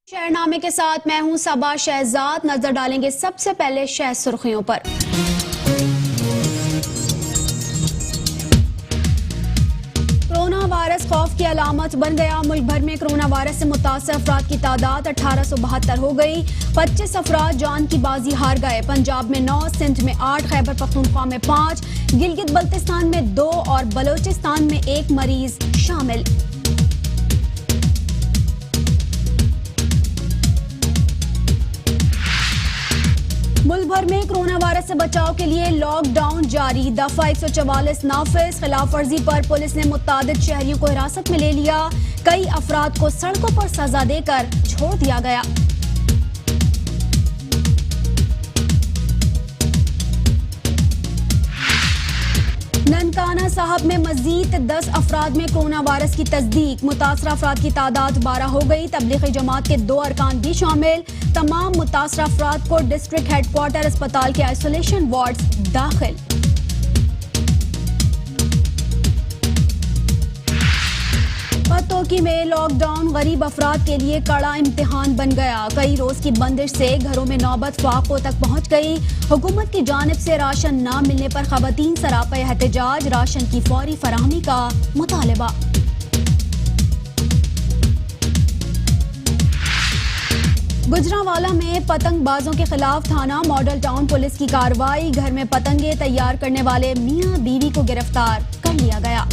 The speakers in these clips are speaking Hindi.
शहरनामे के साथ मैं हूं सबा शहजाद। नजर डालेंगे सबसे पहले शहर सुर्खियों पर। कोरोना वायरस खौफ की अलामत बन गया। मुल्क भर में कोरोना वायरस से मुतासर अफराद की तादाद 1872 हो गई। 25 अफराद जान की बाजी हार गए। पंजाब में 9, सिंध में 8, खैबर पख्तूनख्वा में 5, गिलगित बल्तिस्तान में 2 और बलोचिस्तान में 1 मरीज शामिल। मुल्क भर में कोरोना वायरस से बचाव के लिए लॉकडाउन जारी। दफा 144 नाफिज। खिलाफ वर्जी पर पुलिस ने मुतादिद शहरियों को हिरासत में ले लिया। कई अफराद को सड़कों पर सजा देकर छोड़ दिया गया। ननकाना साहब में मजीद 10 अफराद में कोरोना वायरस की तस्दीक। मुतासरा अफराद की तादाद 12 हो गई। तबलीगी जमात के 2 अरकान भी शामिल। तमाम मुतासरा अफराद को डिस्ट्रिक्ट हेडक्वार्टर अस्पताल के आइसोलेशन वार्ड्स दाखिल। पतोकी में लॉकडाउन गरीब अफराद के लिए कड़ा इम्तिहान बन गया। कई रोज की बंदिश से घरों में नौबत फाकों तक पहुंच गई। हुकूमत की जानिब से राशन न मिलने पर खवातीन सरापा एहतजाज। राशन की फौरी फराहमी का मुतालबा। गुजरांवाला में पतंगबाजों के खिलाफ थाना मॉडल टाउन पुलिस की कार्रवाई। घर में पतंगे तैयार करने वाले मियां बीवी को गिरफ्तार कर लिया गया।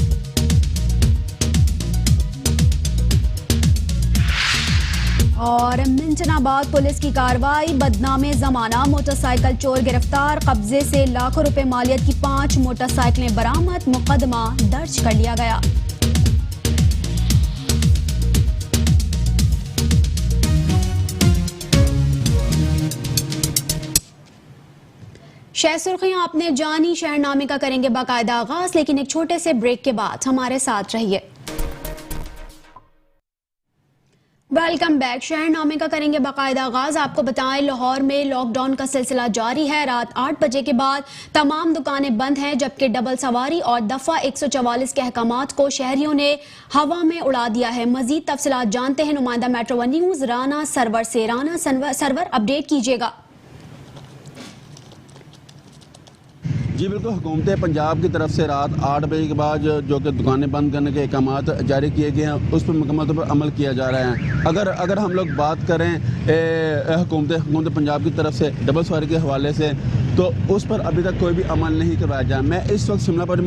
और मिंटनाबाद पुलिस की कार्रवाई। बदनामे जमाना मोटरसाइकिल चोर गिरफ्तार। कब्जे से लाखों रुपए मालियत की 5 मोटरसाइकिलें बरामद। मुकदमा दर्ज कर लिया गया। शहर सुर्खियां आपने जानी। शहरनामे का करेंगे बाकायदा आगाज, लेकिन एक छोटे से ब्रेक के बाद हमारे साथ रहिए। Welcome back. शहरनामे का करेंगे बाकायदा आगाज। आपको बताएं, लाहौर में लॉकडाउन का सिलसिला जारी है। रात 8 बजे के बाद तमाम दुकानें बंद हैं, जबकि डबल सवारी और दफा 144 के अहकामात को शहरियों ने हवा में उड़ा दिया है। मजीद तफसीलात जानते हैं नुमाइंदा metro one news Rana Sarwar से। राना सरवर, अपडेट कीजिएगा। जी बिल्कुल, हुकूमत पंजाब की तरफ से रात 8 बजे के बाद जो कि दुकानें बंद करने के अहकामात जारी किए गए हैं, उस पर मुकम्मल तौर पर अमल किया जा रहा है। अगर हम लोग बात करें हुकूमत पंजाब की तरफ से डबल सवारी के हवाले से, तो उस पर अभी तक कोई भी अमल नहीं करवाया जाए। मैं इस वक्त शिमला पर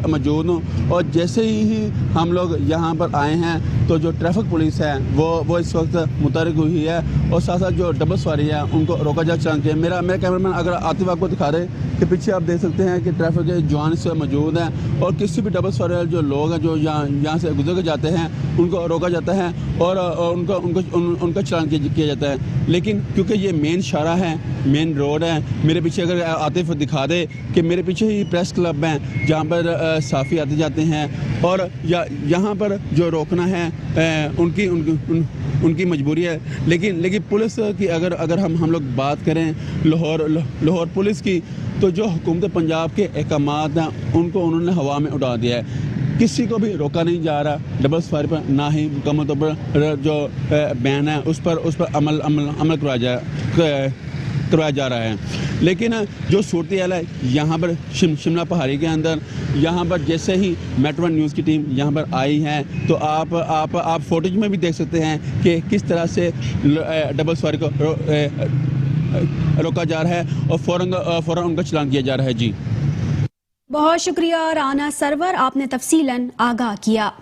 मौजूद हूँ और जैसे ही हम लोग यहाँ पर आए हैं तो जो ट्रैफिक पुलिस है वो इस वक्त मुतहरिक हुई है और साथ साथ जो डबल सवारी है उनको रोका जा चाहते हैं। मेरा कैमरामैन अगर आतिफ आपको दिखा रहे कि पीछे आप देख सकते हैं कि ट्रैफिक के जवान से मौजूद हैं और किसी भी डबल सवारी जो लोग हैं जो यहाँ से गुजर के जाते हैं उनको रोका जाता है और उनका चालान किया जाता है। लेकिन क्योंकि ये मेन शाहरा है, मेन रोड है, मेरे पीछे अगर आतिफ दिखा दे कि मेरे पीछे ही प्रेस क्लब हैं जहाँ पर साफ़ी आते जाते हैं और यहाँ पर जो रोकना है उनकी मजबूरी है। लेकिन पुलिस की अगर हम लोग बात करें लाहौर पुलिस की, तो जो हुकूमत पंजाब के अहकामात हैं उनको उन्होंने हवा में उड़ा दिया है। किसी को भी रोका नहीं जा रहा डबल सवारी पर, ना ही मुकम्मल तौर पर जो बैन है उस पर अमल करवाया जा रहा है। लेकिन जो सूरत हाल है यहाँ पर शिमला पहाड़ी के अंदर, यहाँ पर जैसे ही मेट्रो वन न्यूज़ की टीम यहाँ पर आई है तो आप फोटेज में भी देख सकते हैं कि किस तरह से डबल सवारी को रोका जा रहा है और फ़ौरन उनका चालान किया जा रहा है। जी बहुत शुक्रिया राना सरवर, आपने तफसीलन आगाह किया।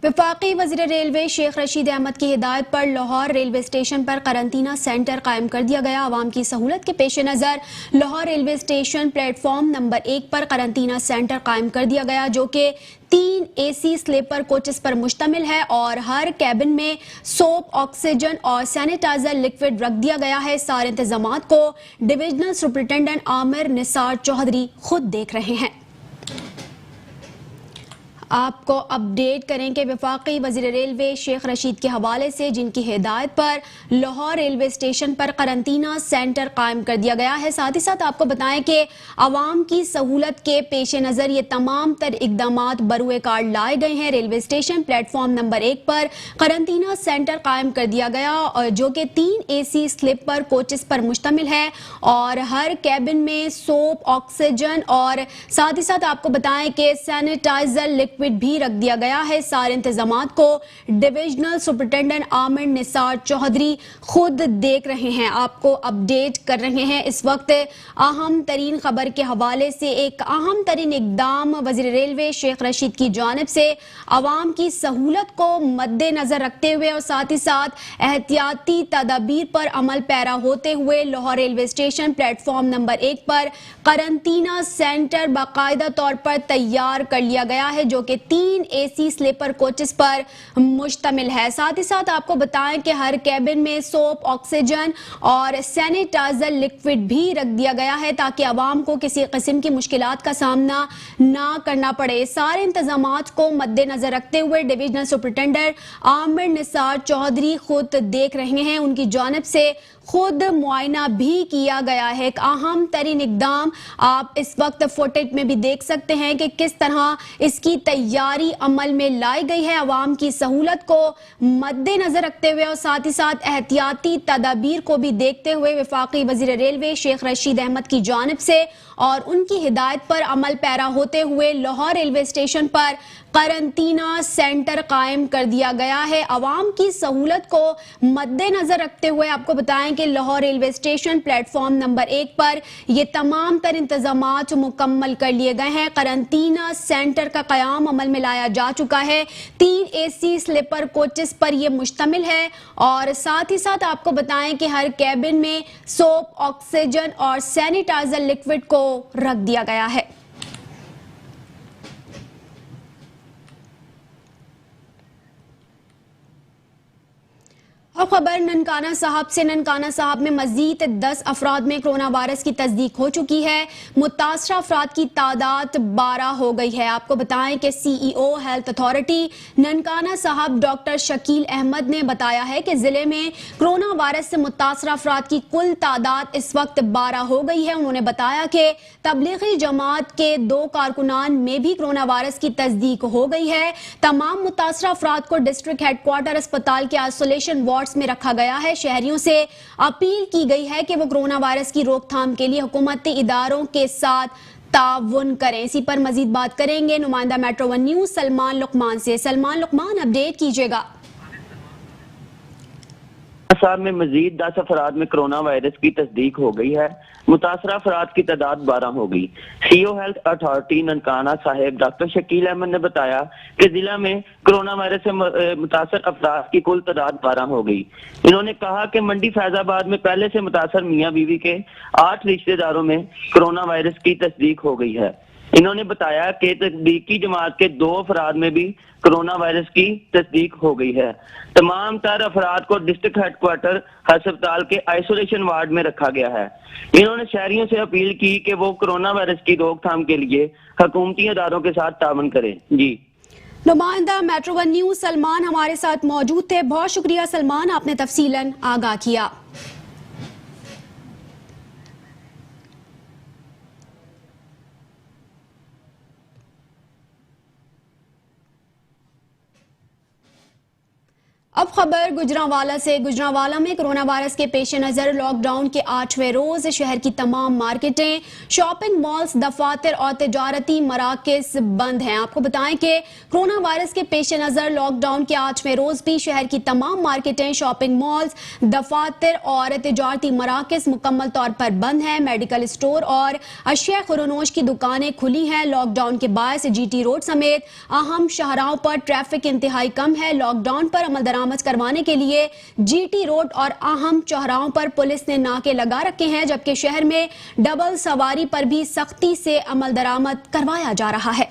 वफाकी वज़ीर रेलवे शेख रशीद अहमद की हिदायत पर लाहौर रेलवे स्टेशन पर करंतना सेंटर कायम कर दिया गया। आवाम की सहूलत के पेश नज़र Lahore railway station platform number 1 पर करंतना सेंटर कायम कर दिया गया, जो कि 3 AC स्लीपर कोचेस पर मुश्तमिल है और हर कैबिन में सोप, ऑक्सीजन और सैनिटाइजर लिक्विड रख दिया गया है। सारे इंतजामात को डिविजनल सुपरिटेंडेंट आमिर निसार चौधरी खुद देख रहे हैं। आपको अपडेट करें कि वफाकी वज़ीर रेलवे शेख रशीद के हवाले से, जिनकी हिदायत पर लाहौर रेलवे स्टेशन पर करंतना सेंटर कायम कर दिया गया है। साथ ही साथ आपको बताएं कि आवाम की सहूलत के पेश नज़र ये तमाम तर इकदाम बरूए कार लाए गए हैं। रेलवे स्टेशन प्लेटफॉर्म नंबर 1 पर करंतना सेंटर कायम कर दिया गया, और जो कि 3 AC स्लीपर कोचेस पर मुश्तमिल है और हर कैबिन में सोप, ऑक्सीजन और साथ ही साथ आपको बताएं कि सैनिटाइजर लिक्विड भी रख दिया गया है। सारे इंतजामात को डिविजनल सुपरिटेंडेंट आमिर निसार चौधरी खुद देख रहे हैं, आपको अपडेट कर रहे हैं। इस वक्त अहम तरीन खबर के हवाले से एक अहम तरीन इकदाम वज़ीर रेलवे शेख रशीद की जानिब से आवाम की सहूलत को मद्देनजर रखते हुए और साथ ही साथ एहतियाती तदाबीर पर अमल पैरा होते हुए Lahore railway station platform number 1 पर करंतना सेंटर बाकायदा तौर पर तैयार कर लिया गया है, जो कि 3 AC स्लीपर कोचेस पर मुश्तमिल है। साथ ही साथ आपको बताएं कि हर कैबिन में सोप, ऑक्सीजन और सैनिटाइजर लिक्विड भी रख दिया गया है ताकि आवाम को किसी किस्म की मुश्किलात का सामना ना करना पड़े। सारे इंतजामात को मद्देनजर रखते हुए डिविजनल सुपरिटेंडेंट आमिर निसार चौधरी खुद देख रहे हैं, उनकी जानिब से खुद मुआयना भी किया गया है। एक अहम तरीन इकदाम आप इस वक्त फुटेज में भी देख सकते हैं कि किस तरह इसकी तैयारी अमल में लाई गई है। आवाम की सहूलत को मद्देनजर रखते हुए और साथ ही साथ एहतियाती तदाबीर को भी देखते हुए वफाकी वज़ीर रेलवे शेख रशीद अहमद की जानिब से और उनकी हिदायत पर अमल पैरा होते हुए लाहौर रेलवे स्टेशन पर करंतना सेंटर कायम कर दिया गया है। आवाम की सहूलत को मद्देनजर रखते हुए आपको बताएं कि Lahore railway station platform number 1 पर ये तमाम तर इंतजामात मुकम्मल कर लिए गए हैं। करंतना सेंटर का कयाम अमल में लाया जा चुका है। 3 AC स्लीपर कोचेस पर यह मुश्तमिल है और साथ ही साथ आपको बताएं कि हर कैबिन में सोप, ऑक्सीजन और सैनिटाइजर लिक्विड को रख दिया गया है। अब खबर ननकाना साहब से। ननकाना साहब में मजीद 10 अफराद में कोरोना वायरस की तस्दीक हो चुकी है। मुतासरा अफराद की तादाद 12 हो गई है। आपको बताएं कि CEO हेल्थ अथॉरिटी ननकाना साहब डॉक्टर शकील अहमद ने बताया है कि जिले में कोरोना वायरस से मुतासरा अफराद की कुल तादाद इस वक्त 12 हो गई है। उन्होंने बताया कि तबलीगी जमात के 2 कारकुनान में भी कोरोना वायरस की तस्दीक हो गई है। तमाम मुतासरा अफराद को डिस्ट्रिक्ट हेडक्वार्टर अस्पताल के आइसोलेशन वार्ड में रखा गया है। शहरियों से अपील की गई है कि वो कोरोना वायरस की रोकथाम के लिए हुकूमती इदारों के साथ ताउन करें। इसी पर मजीद बात करेंगे नुमाइंदा मेट्रो 1 न्यूज सलमान लुकमान से। सलमान लुकमान, अपडेट कीजिएगा। साहब में मजीद 10 अफराद में कोरोना वायरस की तस्दीक हो गई है। मुतासरा अफराद की तादाद 12 हो गई। CEO health authority Nankana Sahib doctor Shakeel Ahmed ने बताया कि जिला में कोरोना वायरस से मुतासर अफराद की कुल तादाद 12 हो गई। इन्होंने कहा कि मंडी फैजाबाद में पहले से मुतासर मियाँ बीवी के 8 रिश्तेदारों में कोरोना वायरस की तस्दीक हो गई है। इन्होंने बताया कि तबलीगी जमात के 2 अफराद में भी कोरोना वायरस की तस्दीक हो गई है। तमाम तर अफराद को डिस्ट्रिक्ट हेडक्वार्टर अस्पताल के आइसोलेशन वार्ड में रखा गया है। इन्होंने शहरियों से अपील की कि वो कोरोना वायरस की रोकथाम के लिए हुकूमती इदारों के साथ ताउन करें। जी, नुमाइंदा मेट्रो 1 न्यूज सलमान हमारे साथ मौजूद थे। बहुत शुक्रिया सलमान, आपने तफसीलन आगाह किया। अब खबर गुजरांवाला से। गुजरांवाला में कोरोना वायरस के पेश नज़र लॉकडाउन के 8वें रोज शहर की तमाम मार्केटें, शॉपिंग मॉल्स, दफातर और तिजारती मराकज बंद हैं। आपको बताएं कि कोरोना वायरस के पेश नज़र लॉकडाउन के 8वें रोज भी शहर की तमाम मार्केटें, शॉपिंग मॉल्स, दफातर और तिजारती मराकज मुकम्मल तौर पर बंद हैं। मेडिकल स्टोर और अशिया खुरोनोश की दुकानें खुली हैं। लॉकडाउन के बायस GT रोड समेत अहम शाहराहों पर ट्रैफिक इंतहाई कम है। लॉकडाउन पर अमल दरामद करवाने के लिए GT रोड और अहम चौराहों पर पुलिस ने नाके लगा रखे हैं, जबकि शहर में डबल सवारी पर भी सख्ती से अमल दरामद करवाया जा रहा है।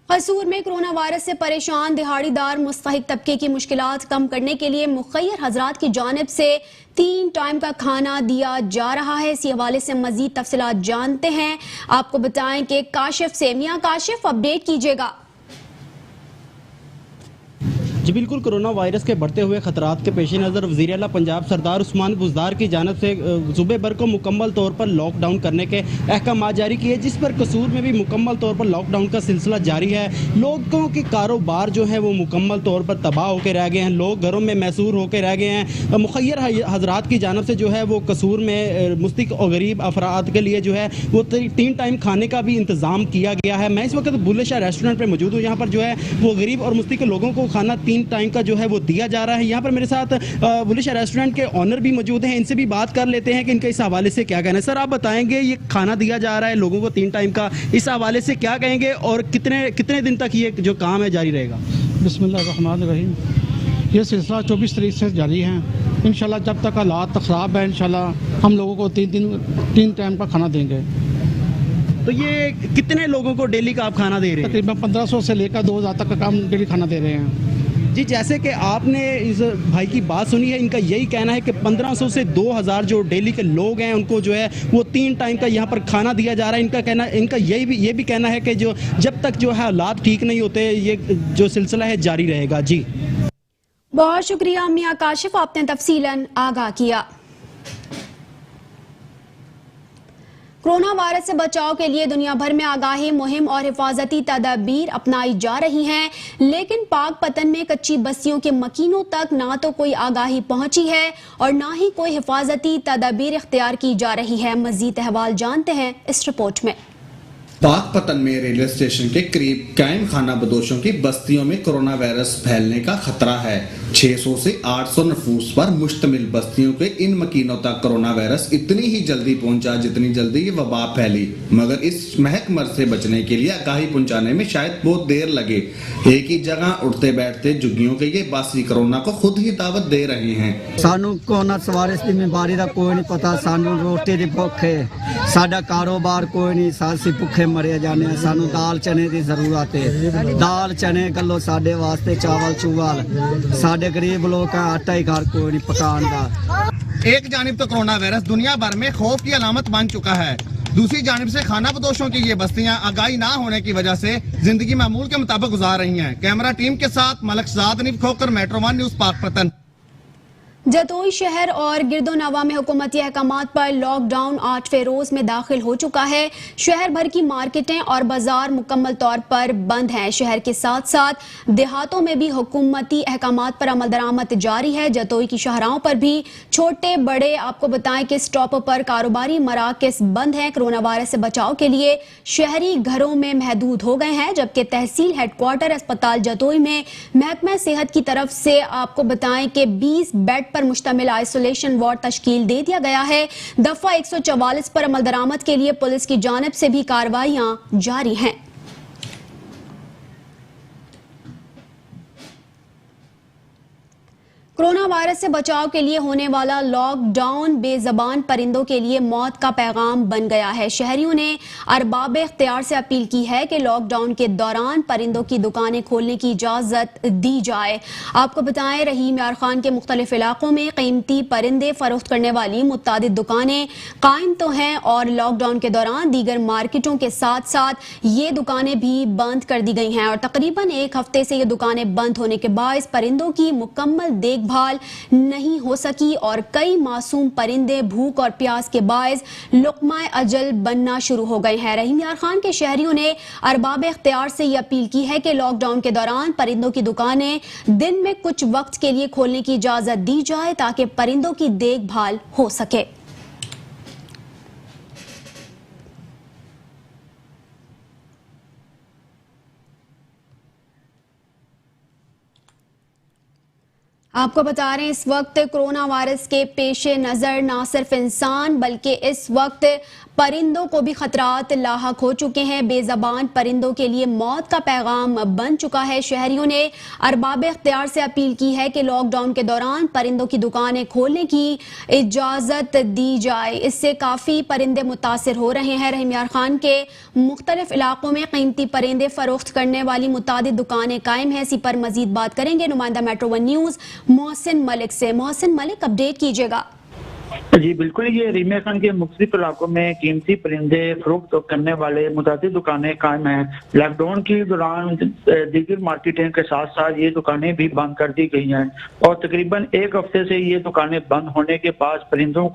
कसूर में कोरोना वायरस से परेशान दिहाड़ीदार मुस्तहिक तबके की मुश्किलात कम करने के लिए मुखय्यर हजरात की जानिब से 3 टाइम का खाना दिया जा रहा है। इसी हवाले से मजीद तफसीलात जानते हैं। आपको बताएं कि काशिफ से। मियां काशिफ, अपडेट कीजिएगा। जी बिल्कुल, कोरोना वायरस के बढ़ते हुए खतरात के पेश नज़र वज़ीर आला पंजाब सरदार उस्मान बुज़दार की जानिब से सूबे भर को मुकम्मल तौर पर लॉकडाउन करने के अहकाम जारी किए, जिस पर कसूर में भी मुकम्मल तौर पर लॉकडाउन का सिलसिला जारी है। लोगों के कारोबार जो है वो मुकम्मल तौर पर तबाह होकर रह गए हैं, लोग घरों में मैसूर होकर रह गए हैं। मुखय्यर हजरात की जानिब से जो है वो कसूर में मुस्तहिक और गरीब अफराद के लिए जो है वो 3 टाइम खाने का भी इंतज़ाम किया गया है। मैं इस वक्त बुल्ले शाह रेस्टोरेंट पर मौजूद हूँ। यहाँ पर जो है वो गरीब और मुस्तहिक लोगों को खाना 3 टाइम का जो है वो दिया जा रहा है। यहाँ पर मेरे साथ बुल्ले शाह रेस्टोरेंट के ऑनर भी मौजूद हैं, इनसे भी बात कर लेते हैं कि इनका इस हवाले से क्या कहना है। सर, आप बताएंगे ये खाना दिया जा रहा है लोगों को 3 टाइम का, इस हवाले से क्या कहेंगे और कितने दिन तक ये जो काम है जारी रहेगा? बिस्मिल्लाहिर्रहमानिर्रहीम। ये सिलसिला 24 तारीख से जारी है। इंशाल्लाह जब तक हालात ख़राब है इंशाल्लाह हम लोगों को 3 टाइम का खाना देंगे। तो ये कितने लोगों को डेली का आप खाना दे रहे हैं? तकरीबन 1500 से लेकर 2000 तक का काम डेली खाना दे रहे हैं। जी, जैसे कि आपने इस भाई की बात सुनी है, इनका यही कहना है कि 1500 से 2000 जो डेली के लोग हैं उनको जो है वो 3 टाइम का यहाँ पर खाना दिया जा रहा है। इनका ये भी कहना है कि जो जब तक जो है हालात ठीक नहीं होते ये जो सिलसिला है जारी रहेगा। जी बहुत शुक्रिया मियां काशिफ, आपने तफसीलन आगाह किया। कोरोना वायरस से बचाव के लिए दुनिया भर में आगाही मुहिम और हिफाजती तदाबीर अपनाई जा रही हैं, लेकिन पाक पतन में कच्ची बस्तियों के मकीनों तक ना तो कोई आगाही पहुंची है और ना ही कोई हिफाजती तदाबीर इख्तियार की जा रही है। मजीद अहवाल जानते हैं इस रिपोर्ट में। पाक पतन में रेलवे स्टेशन के करीब कायम खाना बदोशों की बस्तियों में कोरोना वायरस फैलने का खतरा है। 600 से 800 नफूस पर मुश्तमिल बस्तियों के इन मकीनों तक कोरोना वायरस इतनी ही जल्दी पहुंचा जितनी जल्दी ये वबा फैली, मगर इस महक मर्ज से बचने के लिए आगाही पहुंचाने में शायद बहुत देर लगे। एक ही जगह उठते बैठते झुग्गियों के ये बासी कोरोना को खुद ही दावत दे रहे हैं। सानू कोरोना वायरस की बीमारी का कोई नहीं पता, सानू रोटी की भुख है, साडा कारोबार कोई नहीं, सासी भुखे मरे जाने। सानू दाल चने की जरूरत है, दाल चने कलो साडे वास्ते, चावल चूवल, साडे गरीब लोग का आटा ही घर कोई नहीं पकान का। एक जानिब तो कोरोना वायरस दुनिया भर में खौफ की अलामत बन चुका है, दूसरी जानिब से खाना बदोशों की ये बस्तियां आगाही ना होने की वजह से जिंदगी मामूल के मुताबिक गुजार रही हैं। कैमरा टीम के साथ मलक साद नीब खोकर, मेट्रो 1 न्यूज़ पाक पतन। जतोई शहर और गिरदोनवा में हुकूमती अहकामात पर लॉकडाउन 8वें रोज में दाखिल हो चुका है। शहर भर की मार्केटें और बाजार मुकम्मल तौर पर बंद हैं। शहर के साथ साथ देहातों में भी हुकूमती अहकामात पर अमल दरामद जारी है। जतोई की शाहराहों पर भी छोटे बड़े आपको बताएं कि स्टॉप पर कारोबारी मराकज़ बंद हैं। कोरोना वायरस से बचाव के लिए शहरी घरों में महदूद हो गए हैं, जबकि तहसील हेडक्वार्टर अस्पताल जतोई में महकमा सेहत की तरफ से आपको बताएं कि 20 बेड पर मुश्तमिल आइसोलेशन वार्ड तश्कील दे दिया गया है। दफा 144 पर अमल दरामद के लिए पुलिस की जानिब से भी कार्रवाइयां जारी हैं। कोरोना वायरस से बचाव के लिए होने वाला लॉकडाउन बेजबान परिंदों के लिए मौत का पैगाम बन गया है। शहरियों ने अरबाब इख्तियार से अपील की है कि लॉकडाउन के दौरान परिंदों की दुकानें खोलने की इजाजत दी जाए। आपको बताएं, रहीम यार खान के मुख्तलिफ इलाकों में कीमती परिंदे फरोख्त करने वाली मुतादिद दुकानें कायम तो हैं और लॉकडाउन के दौरान दीगर मार्केटों के साथ साथ ये दुकानें भी बंद कर दी गई हैं और तकरीबन 1 हफ्ते से ये दुकानें बंद होने के बायस परिंदों की मुकम्मल देखभाल नहीं हो सकी और कई मासूम परिंदे भूख और प्यास के बायस लुक़्मा अजल बनना शुरू हो गए हैं। रहीम यार खान के शहरियों ने अरबाब इख्तियार से यह अपील की है कि लॉकडाउन के दौरान परिंदों की दुकानें दिन में कुछ वक्त के लिए खोलने की इजाजत दी जाए ताकि परिंदों की देखभाल हो सके। आपको बता रहे हैं इस वक्त कोरोना वायरस के पेश नज़र ना सिर्फ इंसान बल्कि इस वक्त परिंदों को भी खतरात लाहक हो चुके हैं। बेज़बान परिंदों के लिए मौत का पैगाम बन चुका है। शहरियों ने अरबाब इख्तियार से अपील की है कि लॉकडाउन के दौरान परिंदों की दुकानें खोलने की इजाज़त दी जाए। इससे काफ़ी परिंदे मुतासिर हो रहे हैं। रहीम यार खान के मुख्तलिफ इलाकों में कीमती परिंदे फरोख्त करने वाली मुतादिद दुकानें कायम हैं। इसी पर मजीद बात करेंगे नुमाइंदा metro one news Mohsin Malik से। मोहसिन मलिक, अपडेट कीजिएगा। जी बिल्कुल, ये रहीम यार खान के मुख्तलिफ इलाकों में कीमती परिंदे फरोख्त करने वाले मुतादिद दुकानें कायम हैं। लॉकडाउन के दौरान दीगर मार्केटिंग के साथ साथ ये दुकानें भी बंद कर दी गई हैं और तकरीबन एक हफ्ते से ये दुकानें बंद होने के बाद परिंदों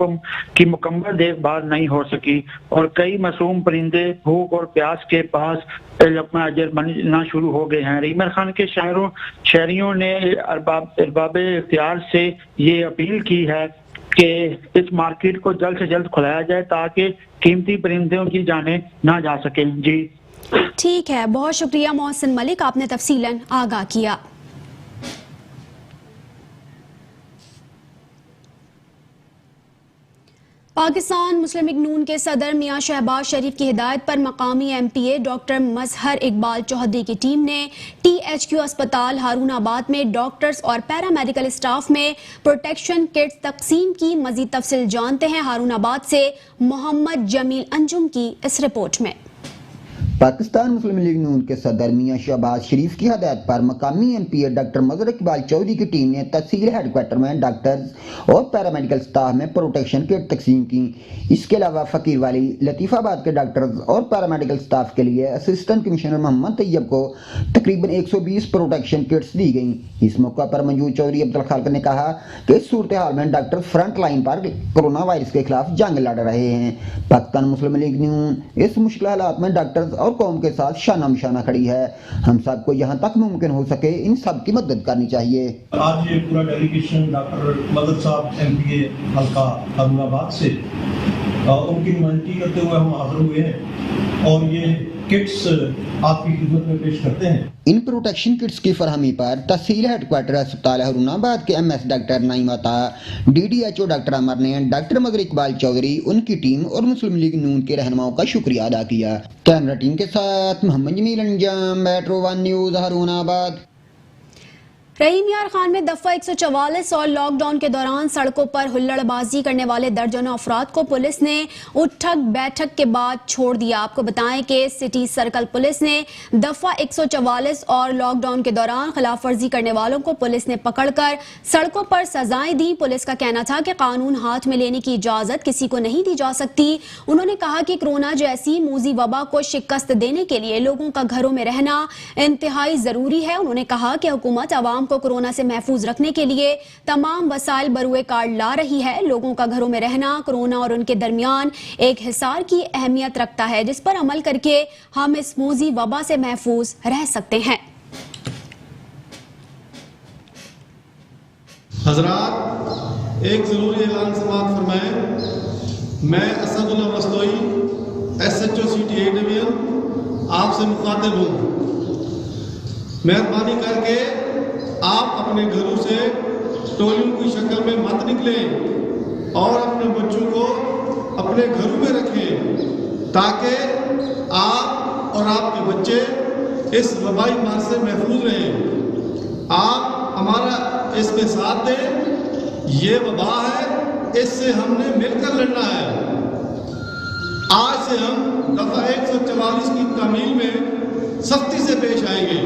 की मुकम्मल देखभाल नहीं हो सकी और कई मासूम परिंदे भूख और प्यास के पास अपना अजर बनना शुरू हो गए हैं। रहीम यार खान के शहरियों ने अरबाब इख्तियार से ये अपील की है कि इस मार्केट को जल्द से जल्द खुलाया जाए ताकि कीमती परिंदों की जानें ना जा सकें। जी ठीक है, बहुत शुक्रिया मोहसिन मलिक, आपने तफसीलन आगाह किया। पाकिस्तान मुस्लिम लीग नून के सदर मियां शहबाज शरीफ की हिदायत पर मकामी MPA डॉक्टर मजहर इकबाल चौधरी की टीम ने THQ अस्पताल हारूनाबाद में डॉक्टर्स और पैरामेडिकल स्टाफ में प्रोटेक्शन किट्स तकसीम की। मजीद तफसील जानते हैं हारूनाबाद से मोहम्मद जमील अंजुम की इस रिपोर्ट में। पाकिस्तान मुस्लिम लीग नून के सदर मियां शहबाज शरीफ की हदायत पर मकामी MPA डॉक्टर मजहर इकबाल चौधरी की टीम ने तहसील हेडक्वार्टर में डॉक्टर्स और पैरामेडिकल स्टाफ में प्रोटेक्शन किट तकसीम की। इसके अलावा फकीर वाली लतीफाबाद के डॉक्टर्स और पैरामेडिकल स्टाफ के लिए असिस्टेंट कमिश्नर मोहम्मद तैयब को तकरीबन 120 प्रोटेक्शन किट्स दी गई। इस मौका पर मंजूर चौधरी अब्दुल खालिक ने कहा कि इस सूरत हाल में डॉक्टर फ्रंट लाइन पर कोरोना वायरस के खिलाफ जंग लड़ रहे हैं। पाकिस्तान मुस्लिम लीग नून इस मुश्किल हालात में डॉक्टर्स और कौम के साथ शाना मशाना खड़ी है। हम सबको यहाँ तक मुमकिन हो सके इन सब की मदद करनी चाहिए। आज ये पूरा डेलीगेशन डॉक्टर मदद साहब MPA हल्का हारूनाबाद से उनकी नुमाइंदगी करते हुए हम हाजिर हुए हैं और ये किट्स आपकी खिदमत में पेश करते हैं। इन प्रोटेक्शन किट्स की फरहमी पर तहसील हेडक्वार्टर अस्पताल हारूनाबाद के MS डॉक्टर नाइमाता, DDHO डॉक्टर अमर ने डॉक्टर मजहर इकबाल चौधरी, उनकी टीम और मुस्लिम लीग नून के रहनुमाओं का शुक्रिया अदा किया। कैमरा टीम के साथ मोहम्मद जमील अंजाम, मेट्रो वन न्यूज़ हारूनाबाद। रहीम यार खान में दफा 144 और लॉकडाउन के दौरान सड़कों पर हुल्लड़बाजी करने वाले दर्जनों अफराद को पुलिस ने उठक बैठक के बाद छोड़ दिया। आपको बताएं कि सिटी सर्कल पुलिस ने दफा 144 और लॉकडाउन के दौरान खिलाफ वर्जी करने वालों को पुलिस ने पकड़कर सड़कों पर सजाएं दी। पुलिस का कहना था कि कानून हाथ में लेने की इजाजत किसी को नहीं दी जा सकती। उन्होंने कहा कि कोरोना जैसी मूजी वबा को शिकस्त देने के लिए लोगों का घरों में रहना इंतहाई जरूरी है। उन्होंने कहा कि हुकूमत आवाम को कोरोना से महफूज रखने के लिए तमाम वसाइल बरूए कार्ड ला रही है। लोगों का घरों में रहना कोरोना और उनके दरमियान एक हिसार की अहमियत रखता है, जिस पर अमल करके हम इस मूजी वबा से महफूज रह सकते हैं। हजरात, एक जरूरी ऐलान समाअत फरमाएं। मैं Asadullah Rastoi SHO City A division आपसे मुखातिब हूँ। मेहरबानी करके आप अपने घरों से टोलियों की शक्ल में मत निकलें और अपने बच्चों को अपने घरों में रखें ताकि आप और आपके बच्चे इस वबाई मार से महफूज रहें। आप हमारा इसमें साथ दें। ये वबा है, इससे हमने मिलकर लड़ना है। आज से हम दफा 144 की तामील में सख्ती से पेश आएंगे।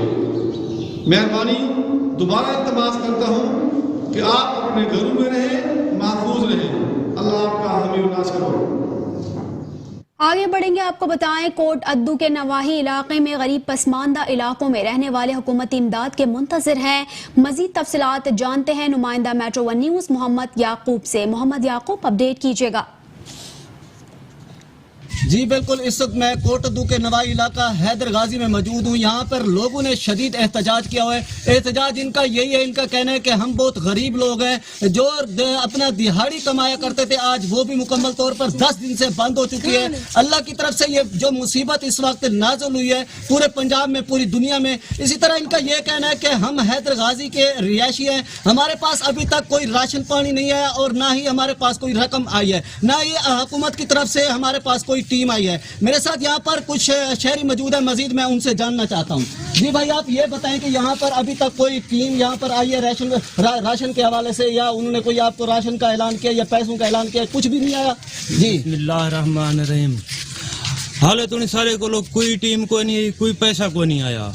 मेहरबानी दोबारा इल्तिमास करता हूँ कि आप अपने घरों में रहें, महफूज रहें। अल्लाह आपका हामी व नासर हो। आगे बढ़ेंगे, आपको बताएं कोट अद्दू के नवाही इलाके में गरीब पसमानदा इलाकों में रहने वाले हुकूमती इमदाद के मुंतजिर हैं। मजीद तफसीलात जानते हैं नुमाइंदा मेट्रो वन न्यूज़ मोहम्मद याकूब से। मोहम्मद याकूब, अपडेट कीजिएगा। जी बिल्कुल, इस वक्त मैं कोटदू के नवाई इलाका हैदर गाजी में मौजूद हूँ। यहाँ पर लोगों ने शदीद एहतजाज किया हुआ है। एहतजाज इनका यही है, इनका कहना है कि हम बहुत गरीब लोग हैं जो अपना दिहाड़ी कमाया करते थे, आज वो भी मुकम्मल तौर पर 10 दिन से बंद हो चुकी है। अल्लाह की तरफ से ये जो मुसीबत इस वक्त नाजुल हुई है पूरे पंजाब में, पूरी दुनिया में। इसी तरह इनका ये कहना है कि हम हैदर गाजी के रिहायशी हैं, हमारे पास अभी तक कोई राशन पानी नहीं आया और ना ही हमारे पास कोई रकम आई है, ना ही हुकूमत की तरफ से हमारे पास कोई टीम आई है। मेरे साथ यहाँ पर कुछ शहरी मौजूद है, मजीद मैं उनसे जानना चाहता हूँ। जी भाई, आप ये बताएं कि यहाँ पर अभी तक कोई टीम यहाँ पर आई है राशन के हवाले से, या उन्होंने कोई आपको राशन का ऐलान किया या पैसों का ऐलान किया? कुछ भी नहीं आया जी। बिस्मिल्लाहिर्रहमानिर्रहीम। हाले तो सारे को लोग कोई टीम को नहीं, कोई पैसा को नहीं आया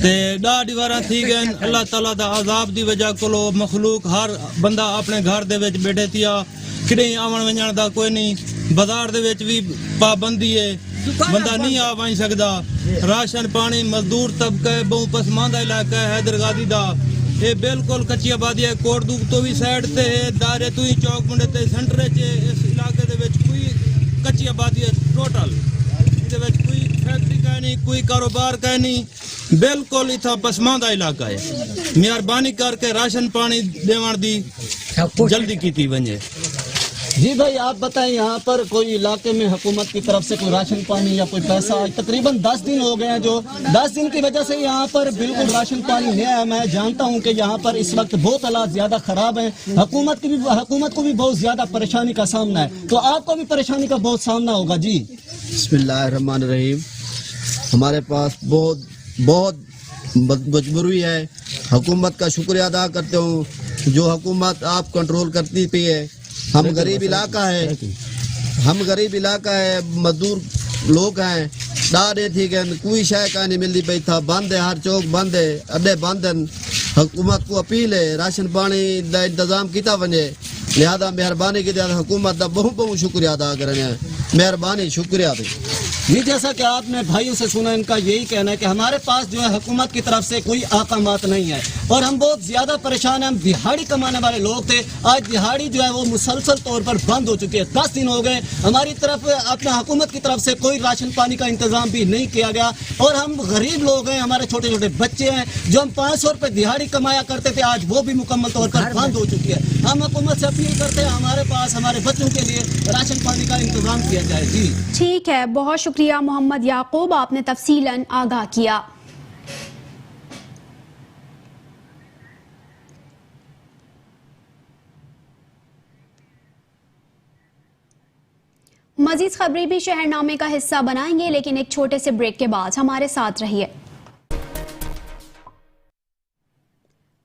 ते ॾाढी वारा थी गए। अल्लाह ताला दा अजाब दी वजह को मखलूक हर बंदा अपने घर दे विच बैठे थिया, किॾे आवन वञण दा कोई नहीं, बाजार दे विच भी पाबंदी है, बंदा नहीं आ वही सकदा। राशन पानी मजदूर तबका बहु पसमानदा इलाका है हैदर गाजी दा, ये बिल्कुल कच्ची आबादी है। कोटदू तो भी साइड ते है, दारे तो ही चौक मुंडे ते सेंटर च इस इलाके दे विच कोई कच्ची आबादी है टोटल, इहदे विच कोई फैक्ट्री का नहीं, कोई कारोबार का नहीं, बिल्कुल इतना पसमानदा इलाका है। मेहरबानी करके राशन पानी देवण दी जल्दी की वजे। जी भाई, आप बताएं यहाँ पर कोई इलाके में हुकूमत की तरफ से कोई राशन पानी या कोई पैसा? तकरीबन 10 दिन हो गए हैं, जो 10 दिन की वजह से यहाँ पर बिल्कुल राशन पानी नहीं आया। मैं जानता हूँ कि यहाँ पर इस वक्त बहुत हालात ज्यादा खराब हैं, हुकूमत को भी बहुत ज्यादा परेशानी का सामना है, तो आपको भी परेशानी का बहुत सामना होगा जी। बिस्मिल्लाहिर्रहमानिर्रहीम। हमारे पास बहुत मजबूरी है, हुकूमत का शुक्रिया अदा करते हूँ जो हुकूमत आप कंट्रोल करती पी है। हम गरीब इलाका है, मजदूर लोग हैं, ॾाढे थी गए, कोई शय का नहीं मिलती पई था, बंद है, हर चौक बंद है, अड्डे बंद हैं। हुकूमत को अपील है राशन पानी का इंतजाम किया वजे, लिहाजा मेहरबानी की हुकूमत का बहुत शुक्रिया अदा करें, मेहरबानी, शुक्रिया। जी, जैसा कि आपने भाइयों से सुना, इनका यही कहना है कि हमारे पास जो है हुकूमत की तरफ से कोई अहकामात नहीं है और हम बहुत ज्यादा परेशान हैं। हम दिहाड़ी कमाने वाले लोग थे, आज दिहाड़ी जो है वो मुसलसल तौर पर बंद हो चुकी है। 10 दिन हो गए, हमारी तरफ अपना हुकूमत की तरफ से कोई राशन पानी का इंतजाम भी नहीं किया गया और हम गरीब लोग हैं, हमारे छोटे छोटे बच्चे हैं, जो हम 500 रुपये दिहाड़ी कमाया करते थे, आज वो भी मुकम्मल तौर पर बंद हो चुकी है। हम हुकूमत से अपील करते हैं हमारे पास हमारे बच्चों के लिए राशन पानी का इंतजाम किया जाए। जी ठीक है, बहुत शुक्रिया मोहम्मद याकूब, आपने तफसीलन आगाह किया। मजीद खबरें भी शहरनामे का हिस्सा बनाएंगे, लेकिन एक छोटे से ब्रेक के बाद हमारे साथ रहिए।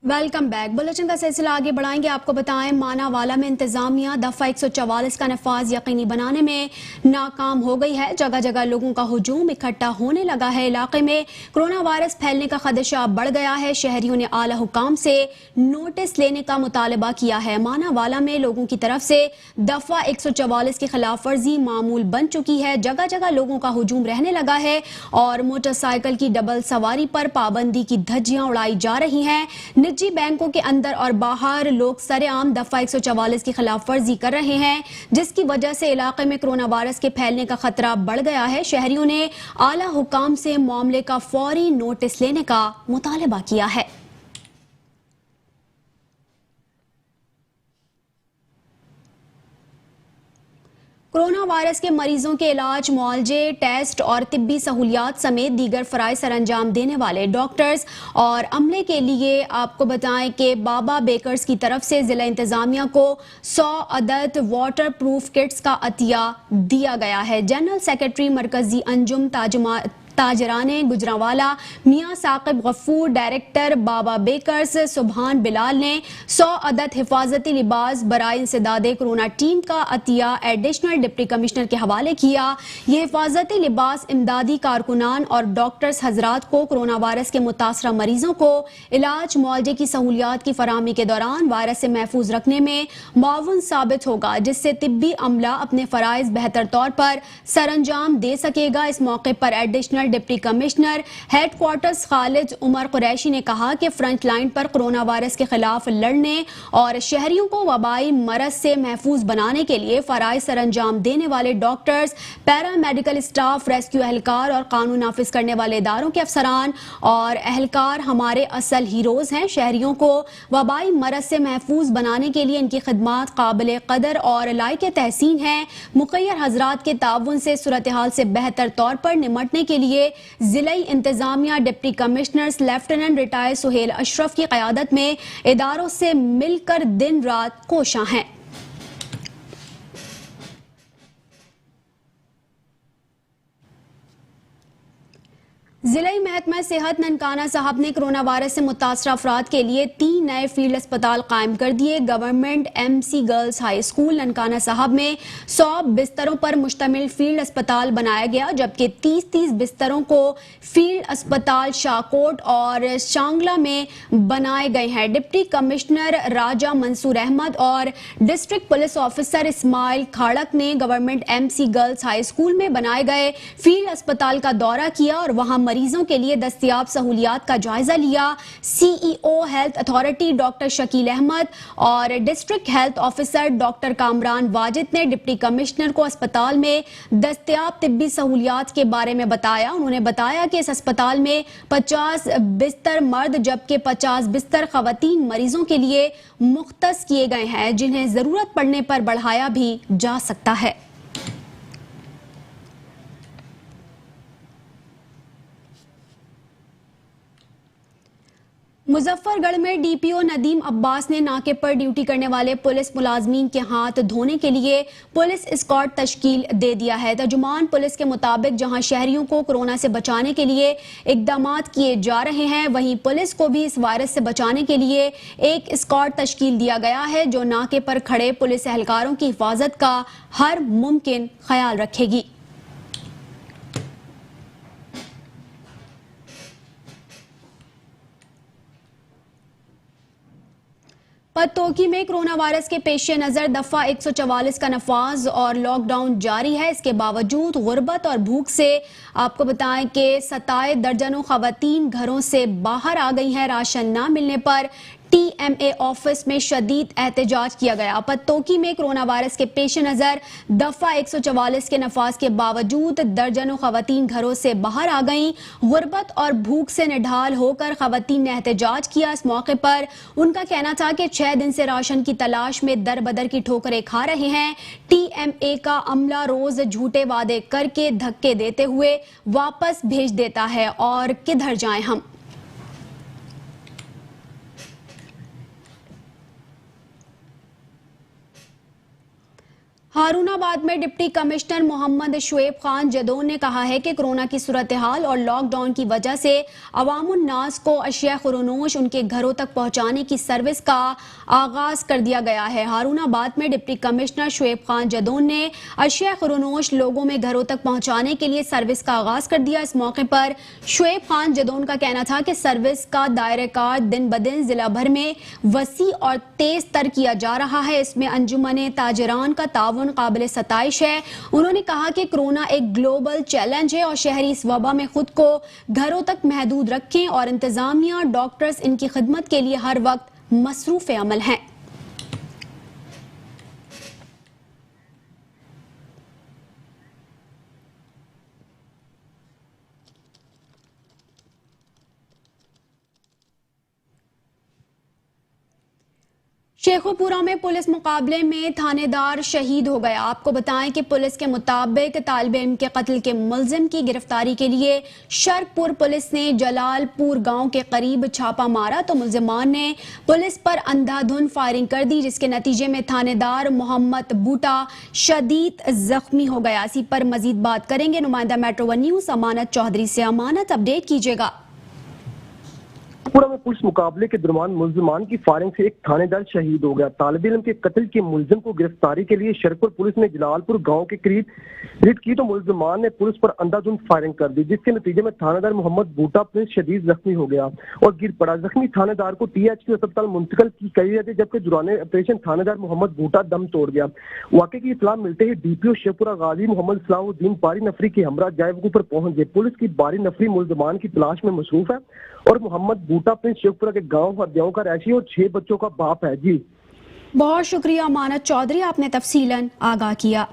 Welcome back. बुलेटिन का सिलसिला आगे बढ़ाएंगे। आपको बताएं, मानावाला में इंतजामिया दफा 144 का नफाज यकीनी बनाने में नाकाम हो गई है। जगह जगह लोगों का हुजूम इकट्ठा होने लगा है। इलाके में कोरोना वायरस फैलने का खदशा बढ़ गया है। शहरियों ने आला हुकाम से नोटिस लेने का मुतालबा किया है। मानावाला में लोगों की तरफ से दफा 144 की खिलाफ वर्जी मामूल बन चुकी है। जगह जगह लोगों का हुजूम रहने लगा है और मोटरसाइकिल की डबल सवारी पर पाबंदी की धज्जियां उड़ाई जा रही हैं। निजी बैंकों के अंदर और बाहर लोग सरेआम दफा 144 की खिलाफ वर्जी कर रहे हैं, जिसकी वजह से इलाके में कोरोना वायरस के फैलने का खतरा बढ़ गया है। शहरियों ने आला हुकाम से मामले का फौरी नोटिस लेने का मुतालबा किया है। कोरोना वायरस के मरीजों के इलाज, मुआलजे, टेस्ट और तिब्बी सहूलियात समेत दीगर फराइज सरअंजाम देने वाले डॉक्टर्स और अमले के लिए आपको बताएं कि बाबा बेकर्स की तरफ से जिला इंतजामिया को 100 अदद वाटर प्रूफ किट्स का अतिया दिया गया है। जनरल सेक्रेटरी मरकजी अंजुम ताजराने गुजरावाला मियां साकिब गफूर, डायरेक्टर बाबा बेकर्स सुबहान बिलाल ने 100 अदद हिफाजती लिबास बराए इंसदादे कोरोना टीम का अतिया एडिशनल डिप्टी कमिश्नर के हवाले किया। ये हिफाजती लिबास इमदादी कारकुनान और डॉक्टर्स हजरात को कोरोना वायरस के मुतासरा मरीजों को इलाज मुआवजे की सहूलियात की फराहमी के दौरान वायरस से महफूज रखने में मुआवन साबित होगा, जिससे तिब्बी अमला अपने फ़राइज़ बेहतर तौर पर सरअंजाम दे सकेगा। इस मौके पर additional additional deputy commissioner headquarters Khalid Umar Qureshi ने कहा कि फ्रंट लाइन पर कोरोना वायरस के खिलाफ लड़ने और शहरियों को वबाई मरज से महफूज बनाने के लिए फराइज सरअंजाम देने वाले डॉक्टर्स, पैरामेडिकल स्टाफ, रेस्क्यू एहलकार और कानून नाफिज करने वाले इदारों के अफसरान और एहलकार हमारे असल हीरोज हैं। शहरियों को वबाई मरज से महफूज बनाने के लिए इनकी खिदमात काबिल कदर और लायक तहसीन है। मुखय्यर हजरात के ताउन से सूरत हाल से बेहतर तौर पर निमटने के लिए जिला इंतजामिया deputy commissioners lieutenant retired Suhail Ashraf की क़यादत में इदारों से मिलकर दिन रात कोशां हैं। जिला महकमा सेहत ननकाना साहब ने कोरोना वायरस से मुतासर अफराद के लिए 3 नए फील्ड अस्पताल कायम कर दिए। Government MC girls high school Nankana साहब में 100 बिस्तरों पर मुश्तमिल फील्ड अस्पताल बनाया गया, जबकि 30 बिस्तरों को फील्ड अस्पताल शाहकोट और शांगला में बनाए गए हैं। डिप्टी कमिश्नर राजा मंसूर अहमद और डिस्ट्रिक्ट पुलिस ऑफिसर इस्माइल खाड़क ने government MC girls high school में बनाए गए फील्ड अस्पताल का दौरा किया और वहां मरीजों के लिए दस्तयाब सहूलियात का जायजा लिया। CEO health authority doctor Shakeel Ahmed और district health officer doctor Kamran Wajid ने डिप्टी कमिश्नर को अस्पताल में दस्तयाब तिब्बी सहूलियात के बारे में बताया। उन्होंने बताया कि इस अस्पताल में 50 बिस्तर मर्द जबकि 50 बिस्तर खवातीन मरीजों के लिए मुख्तस किए गए हैं, जिन्हें जरूरत पड़ने पर बढ़ाया भी जा सकता है। मुजफ्फरगढ़ में DPO नदीम अब्बास ने नाके पर ड्यूटी करने वाले पुलिस मुलाजमीन के हाथ धोने के लिए पुलिस एस्कॉर्ट तश्कील दे दिया है। तर्जुमान पुलिस के मुताबिक जहां शहरियों को कोरोना से बचाने के लिए इकदामात किए जा रहे हैं, वहीं पुलिस को भी इस वायरस से बचाने के लिए एक एस्कॉर्ट तश्कील दिया गया है, जो नाके पर खड़े पुलिस एहलकारों की हिफाजत का हर मुमकिन ख्याल रखेगी। पतोकी में कोरोना वायरस के पेश नज़र दफ़ा 144 का नफाज और लॉकडाउन जारी है। इसके बावजूद गुर्बत और भूख से आपको बताएं कि 27 दर्जनों खवातीन घरों से बाहर आ गई हैं। राशन ना मिलने पर TMA ऑफिस में शदीद एहतजाज किया गया। पतोकी में कोरोना वायरस के पेश नज़र दफ़ा 144 के नफाज के बावजूद दर्जनों खवातीन घरों से बाहर आ गईं। गुर्बत और भूख से निढाल होकर खवातीन ने एहतजाज किया। इस मौके पर उनका कहना था कि 6 दिन से राशन की तलाश में दर बदर की ठोकरें खा रहे हैं। TMA का अमला रोज झूठे वादे करके धक्के देते हुए वापस भेज देता है और किधर जाएं हम। हारूनाबाद में डिप्टी कमिश्नर मोहम्मद शुएब खान जदौन ने कहा है कि कोरोना की सूरत हाल और लॉकडाउन की वजह से अवामुन्नास को अशिया खुरोनोश उनके घरों तक पहुंचाने की सर्विस का आगाज कर दिया गया है। हारूनाबाद में डिप्टी कमिश्नर शुएब खान जदौन ने अशिया खुरोनोश लोगों में घरों तक पहुंचाने के लिए सर्विस का आगाज कर दिया। इस मौके पर शुएब खान जदौन का कहना था कि सर्विस का दायरेकार दिन ब दिन जिला भर में वसी और तेज तर किया जा रहा है। इसमें अंजुमन ताजरान का ताउन काबिल सताइश है। उन्होंने कहा कि कोरोना एक ग्लोबल चैलेंज है और शहरी इस वबा में खुद को घरों तक महदूद रखें और इंतजामिया डॉक्टर्स इनकी खिदमत के लिए हर वक्त मसरूफ अमल हैं। शेखोपुरा में पुलिस मुकाबले में थानेदार शहीद हो गया। आपको बताएं कि पुलिस के मुताबिक तालिब इल्म के कत्ल के मुलजिम की गिरफ्तारी के लिए शर्कपुर पुलिस ने जलालपुर गांव के करीब छापा मारा तो मुलजिमान ने पुलिस पर अंधाधुंध फायरिंग कर दी, जिसके नतीजे में थानेदार मोहम्मद बूटा शदीद जख्मी हो गया। इसी पर मजीद बात करेंगे नुमाइंदा मेट्रो वन न्यूज अमानत चौधरी से। अमानत, अपडेट कीजिएगा। शेखपुरा में पुलिस मुकाबले के दौरान मुलजमान की फायरिंग से एक थानेदार शहीद हो गया। तालिब इल्म के कत्ल के मुलजिम को गिरफ्तारी के लिए शेखपुर पुलिस ने जलालपुर गांव के करीब रेड की तो मुलजमान ने पुलिस पर अंधाधुंध फायरिंग कर दी, जिसके नतीजे में थानेदार मोहम्मद बूटा पुलिस शदीद जख्मी हो गया और गिर पड़ा। जख्मी थानेदार को THQ अस्पताल मुंतकिल की गई है, जबकि दौरान ऑपरेशन थानेदार मोहम्मद बूटा दम तोड़ गया। वाकई की इत्तला मिलते ही DPO शेखपुरा गाजी मोहम्मद इस्लामुद्दीन बारी नफरी के हमरा जायवगू पर पहुंच गए। पुलिस की बारी नफरी मुलजमान की तलाश में मसरूफ है और मोहम्मद बूटा प्रिंस शेखपुरा के गांव हरदियाओं का रैशी और 6 बच्चों का बाप है। जी बहुत शुक्रिया मानत चौधरी, आपने तफसीलन आगाह किया।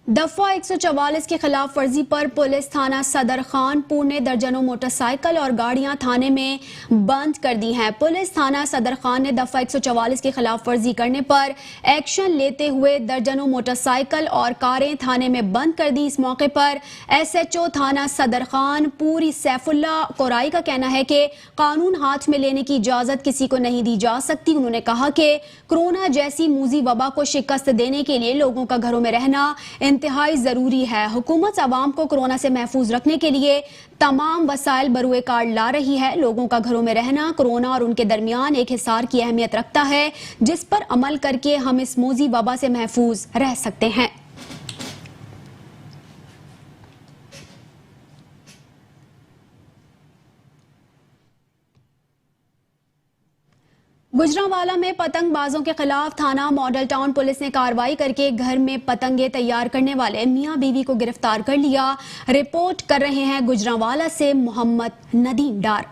दफा 144 की खिलाफ वर्जी पर पुलिस थाना सदर खानपुर ने दर्जनों मोटरसाइकिल और गाड़ियां थाने में बंद कर दी हैं। पुलिस थाना सदर खान ने दफा 144 की खिलाफ वर्जी करने पर एक्शन लेते हुए दर्जनों मोटरसाइकिल और कारें थाने में बंद कर दी। इस मौके पर SHO थाना सदर खान पूरी सैफुल्ला कोराई का कहना है कि कानून हाथ में लेने की इजाजत किसी को नहीं दी जा सकती। उन्होंने कहा कि कोरोना जैसी मूजी वबा को शिकस्त देने के लिए लोगों का घरों में रहना इंतहाई जरूरी है। हुकूमत आवाम को कोरोना से महफूज रखने के लिए तमाम वसाइल बरूए कार ला रही है। लोगों का घरों में रहना कोरोना और उनके दरमियान एक हिसार की अहमियत रखता है, जिस पर अमल करके हम इस मूजी वबा से महफूज रह सकते हैं। गुजरांवाला में पतंगबाजों के खिलाफ थाना मॉडल टाउन पुलिस ने कार्रवाई करके घर में पतंगे तैयार करने वाले मियां बीवी को गिरफ्तार कर लिया। रिपोर्ट कर रहे हैं गुजरांवाला से मोहम्मद नदीम डार।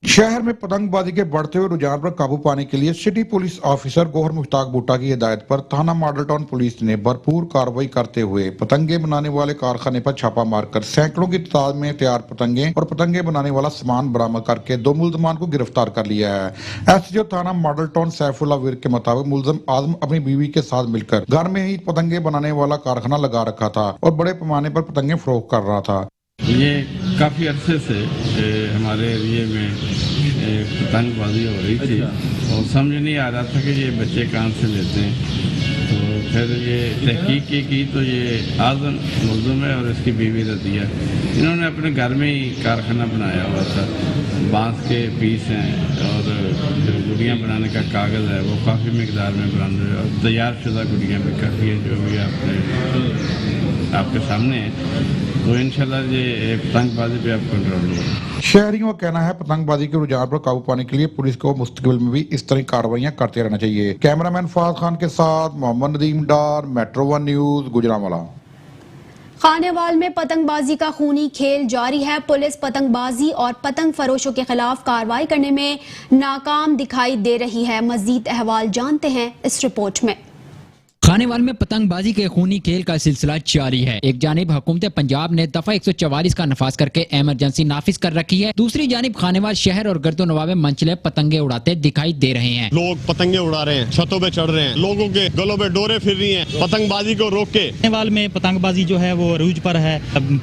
शहर में पतंगबाजी के बढ़ते हुए रुझान पर काबू पाने के लिए city police officer Gohar Mushtaq Boota की हिदायत पर थाना मॉडल टाउन पुलिस ने भरपूर कार्रवाई करते हुए पतंगे बनाने वाले कारखाने पर छापा मारकर सैकड़ों की तादाद में तैयार पतंगे और पतंगे बनाने वाला सामान बरामद करके 2 मुलजमान को गिरफ्तार कर लिया है। SHO थाना मॉडल टाउन सैफुल्ला वीर के मुताबिक मुलजम आजम अपनी बीवी के साथ मिलकर घर में ही पतंगे बनाने वाला कारखाना लगा रखा था और बड़े पैमाने पर पतंगे फरोख्त कर रहा था। ये काफ़ी अरसे से हमारे एरिए में पतंगबाजी हो रही थी और समझ नहीं आ रहा था कि ये बच्चे कहाँ से लेते हैं। तो फिर ये तहकीक की तो ये आज़म मुल्ज़िम है और इसकी बीवी रदिया, इन्होंने अपने घर में ही कारखाना बनाया हुआ था। बांस के पीस हैं और जो गुड़ियाँ बनाने का कागज़ है वो काफ़ी मिकदार में बरामद हुआ और तैयार शुदा गुड़ियाँ भी काफ़ी हैं जो भी आपके सामने है। तो इंशाल्लाह ये पतंगबाजी पे आप कंट्रोल होगा। शहरियों का कहना है पतंगबाजी के रुझान पर काबू पाने के लिए पुलिस को मुस्तकबिल में भी इस तरह की कार्रवाइयां करते रहना चाहिए। कैमरामैन फाज खान के साथ मोहम्मद नदीम डार, Metro 1 न्यूज, गुजरांवाला। खानेवाल में पतंगबाजी का खूनी खेल जारी है। पुलिस पतंगबाजी और पतंग फरोशों के खिलाफ कार्रवाई करने में नाकाम दिखाई दे रही है। मजीद अहवाल जानते हैं इस रिपोर्ट में। खानेवाल में पतंगबाजी के खूनी खेल का सिलसिला जारी है। एक जानिब हुकूमत पंजाब ने दफा 144 का नफाज करके इमरजेंसी नाफिज कर रखी है, दूसरी जानिब खानेवाल शहर और गर्दो नवाब में मंचले पतंगे उड़ाते दिखाई दे रहे हैं। लोग पतंगे उड़ा रहे हैं, छतों पे चढ़ रहे हैं, लोगों के गलों पे डोरे फिर रही हैं पतंगबाजी को रोक के। खानेवाल में पतंगबाजी जो है वो अरूज पर है।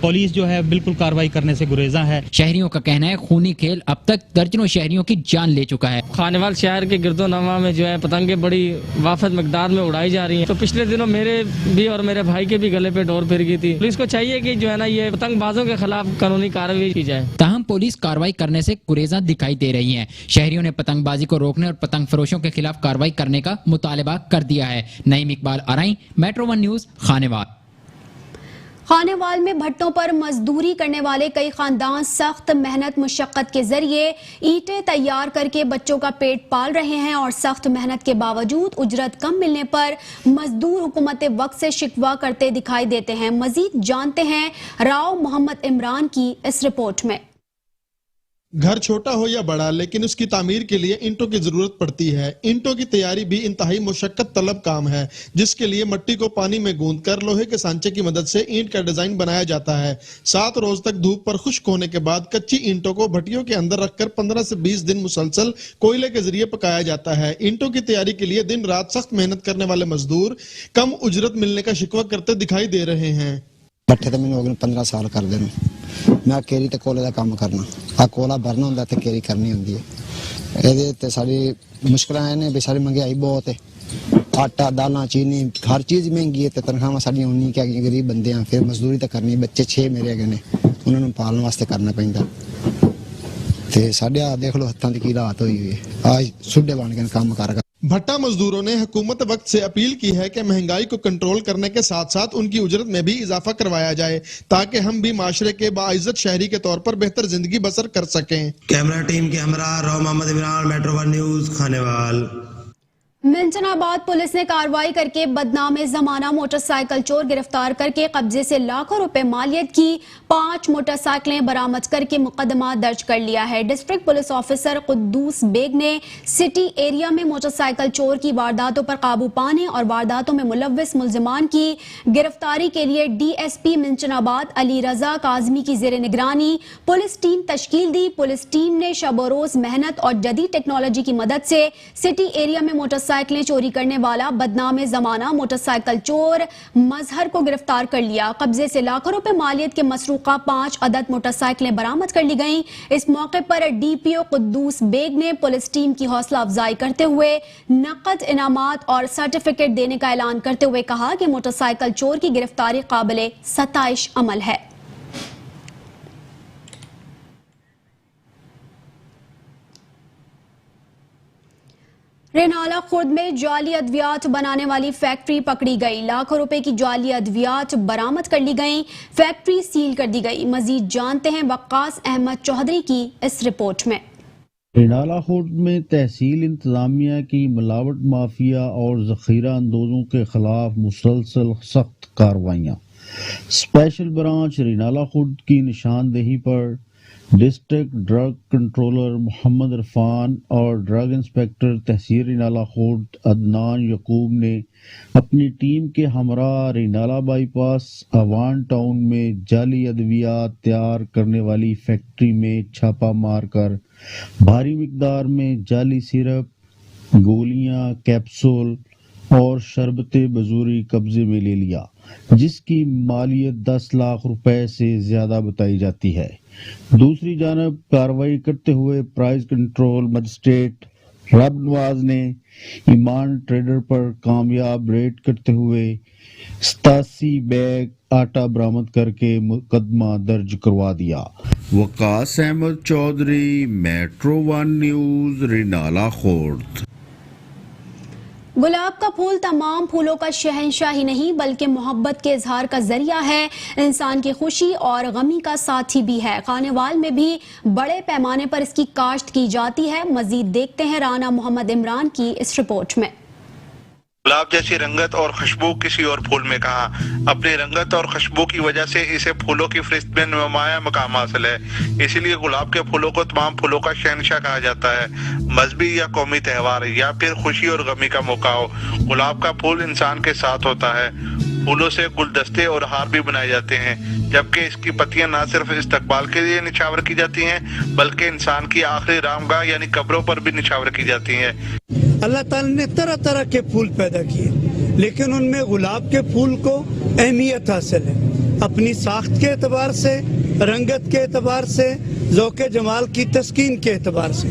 पुलिस जो है बिल्कुल कार्रवाई करने से गुरेजा है। शहरियों का कहना है खूनी खेल अब तक दर्जनों शहरियों की जान ले चुका है। खानेवाल शहर के गिरदो नवा में जो है पतंगे बड़ी वाफद मकदार में उड़ाई जा रही है। तो पिछले दिनों मेरे भी और मेरे भाई के भी गले पे डोर फिर गई थी। पुलिस को चाहिए कि जो है ना ये पतंगबाजों के खिलाफ कानूनी कार्रवाई की जाए। ताहम पुलिस कार्रवाई करने से गुरेजा दिखाई दे रही है। शहरियों ने पतंगबाजी को रोकने और पतंग फरोशों के खिलाफ कार्रवाई करने का मुतालबा कर दिया है। Naeem Iqbal Arain, Metro 1 news, Khanewal. खानेवाल में भट्टों पर मजदूरी करने वाले कई खानदान सख्त मेहनत मुशक्कत के जरिए ईंटें तैयार करके बच्चों का पेट पाल रहे हैं और सख्त मेहनत के बावजूद उजरत कम मिलने पर मजदूर हुकूमत वक्त से शिकवा करते दिखाई देते हैं। मजीद जानते हैं राव मोहम्मद इमरान की इस रिपोर्ट में। घर छोटा हो या बड़ा, लेकिन उसकी तामीर के लिए ईंटों की जरूरत पड़ती है। ईंटों की तैयारी भी इंतहाई मुशक्कत तलब काम है, जिसके लिए मिट्टी को पानी में गूंथकर लोहे के सांचे की मदद से ईंट का डिजाइन बनाया जाता है। 7 रोज तक धूप पर खुश्क होने के बाद कच्ची ईंटों को भट्टियों के अंदर रखकर 15 से 20 दिन मुसलसल कोयले के जरिए पकाया जाता है। ईंटों की तैयारी के लिए दिन रात सख्त मेहनत करने वाले मजदूर कम उजरत मिलने का शिकवा करते दिखाई दे रहे हैं। भट्ठे तो मैंने 15 साल कर देने, मैं केरी ते कोले का काम करना, आ कोला भरना होंदा ते केरी करनी होंदी है। ਇਹਦੇ ਤੇ ਸਾਡੀ ਮੁਸ਼ਕਲਾਂ ਨੇ, ਵੀ ਸਾਡੀ ਮਹਿੰਗਾਈ ਬਹੁਤ ਹੈ। आटा दालें चीनी हर चीज़ महंगी है, तो तनख्वाह साड़ियाँ उन्नी क्या गरीब बंदे हैं, फिर मजदूरी तो करनी, बच्चे 6 मेरे अगे ने, उन्होंने पालने वास्ते करना पैंदा। ते साढ़े देख लो हत्थों की की रात हुई है, आज सुड्डे बन के काम कर। भट्टा मजदूरों ने हुकूमत वक्त से अपील की है कि महंगाई को कंट्रोल करने के साथ साथ उनकी उजरत में भी इजाफा करवाया जाए, ताकि हम भी माशरे के बाइज्जत शहरी के तौर पर बेहतर जिंदगी बसर कर सकें। कैमरा टीम के हमरा Rao Mohammad Imran, metro 1 news, Khanewal. Minchinabad police ने कार्रवाई करके बदनाम जमाना मोटरसाइकिल चोर गिरफ्तार करके कब्जे से लाखों रुपए मालियत की 5 मोटरसाइकिलें बरामद करके मुकदमा दर्ज कर लिया है। District police officer Quddus Baig ने सिटी एरिया में मोटरसाइकिल चोर की वारदातों पर काबू पाने और वारदातों में मुलव्विस मुलजिमान की गिरफ्तारी के लिए DSP मिंचनाबाद अली रजा काजमी की जेर निगरानी पुलिस टीम तश्कील दी। पुलिस टीम ने शब रोज मेहनत और जदीद टेक्नोलॉजी की मदद से सिटी एरिया में मोटरसाइकिलें चोरी करने वाला बदनाम जमाना मोटरसाइकिल चोर मजहर को गिरफ्तार कर लिया। कब्जे से लाखों रुपए मालियत के मसरूका 5 अदद मोटरसाइकिलें बरामद कर ली गईं। इस मौके पर DPO कुद्दूस बेग ने पुलिस टीम की हौसला अफजाई करते हुए नकद इनामात और सर्टिफिकेट देने का ऐलान करते हुए कहा कि मोटरसाइकिल चोर की गिरफ्तारी काबिले सताइश अमल है। रेनाला खुर्द में जाली अद्वियात बनाने वाली फैक्ट्री पकड़ी गई। लाखों रुपए की जाली अद्वियात बरामद कर ली गई, फैक्ट्री सील कर दी गई। मजीद जानते हैं वक्कास अहमद चौधरी की इस रिपोर्ट में। रेनाला खुर्द में तहसील इंतजामिया की मिलावट माफिया और जखीरा अंदोजों के खिलाफ मुसलसल सख्त कार्रवाइयाँ। स्पेशल ब्रांच रेनाला खुर्द की निशानदेही पर district drug controller Mohammad Irfan और ड्रग इंस्पेक्टर तहसील रेनाला खुर्द अदनान यकूब ने अपनी टीम के हमरा रेनाला बाईपास अवान टाउन में जाली अद्वियात तैयार करने वाली फैक्ट्री में छापा मारकर भारी मिकदार में जाली सिरप, गोलियां, कैप्सूल और शरबत बजूरी कब्जे में ले लिया, जिसकी मालियत 10 लाख रुपए से ज्यादा बताई जाती है। दूसरी जानब कार्रवाई करते हुए प्राइस कंट्रोल मजिस्ट्रेट रब नवाज ने ईमान ट्रेडर पर कामयाब रेड करते हुए 87 बैग आटा बरामद करके मुकदमा दर्ज करवा दिया। Waqas Ahmed Chaudhry, metro 1 news, Renala Khurd. गुलाब का फूल तमाम फूलों का शहंशाह ही नहीं बल्कि मोहब्बत के इजहार का जरिया है, इंसान की खुशी और गमी का साथी भी है। खानेवाल में भी बड़े पैमाने पर इसकी काश्त की जाती है। मजीद देखते हैं राना मोहम्मद इमरान की इस रिपोर्ट में। गुलाब जैसी रंगत और खुशबू किसी और फूल में कहां। अपनी रंगत और खुशबू की वजह से इसे फूलों की फहरिस्त में नुमाया मकाम हासिल है। इसीलिए गुलाब के फूलों को तमाम फूलों का शहंशाह कहा जाता है। मजहबी या कौमी त्यौहार या फिर खुशी और गमी का मौका हो, गुलाब का फूल इंसान के साथ होता है। फूलों से गुलदस्ते और हार भी बनाए जाते हैं, जबकि इसकी पत्तियां न सिर्फ इस्तकबाल के लिए निछावर की जाती हैं बल्कि इंसान की आखिरी रामगाह यानी कब्रों पर भी निछावर की जाती हैं। अल्लाह ताला ने तरह तरह के फूल पैदा किए, लेकिन उनमें गुलाब के फूल को अहमियत हासिल है। अपनी साख्त के एतबार से, रंगत के एतबार से, ज़ौक़े जमाल की तस्कीन के एतबार से,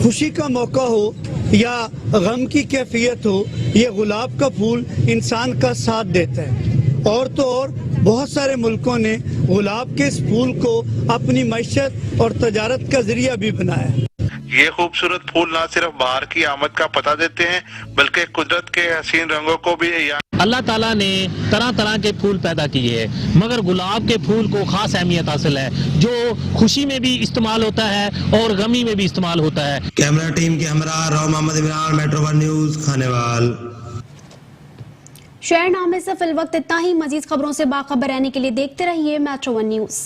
खुशी का मौका हो या गम की कैफियत हो, ये गुलाब का फूल इंसान का साथ देता है। और तो और बहुत सारे मुल्कों ने गुलाब के इस फूल को अपनी मईशत और तजारत का जरिया भी बनाया है। ये खूबसूरत फूल न सिर्फ बाहर की आमद का पता देते हैं बल्कि कुदरत के हसीन रंगों को भी अल्लाह ताला ने तरह तरह के फूल पैदा किए हैं, मगर गुलाब के फूल को खास अहमियत हासिल है, जो खुशी में भी इस्तेमाल होता है और गमी में भी इस्तेमाल होता है। कैमरा टीम के हमरा रौ मोहम्मद इमरान, मेट्रो 1 न्यूज, खानेवाल। शहरनामे से फिल वक्त इतना ही। मजीद खबरों से बाखबर रहने के लिए देखते रहिए मेट्रो 1 न्यूज।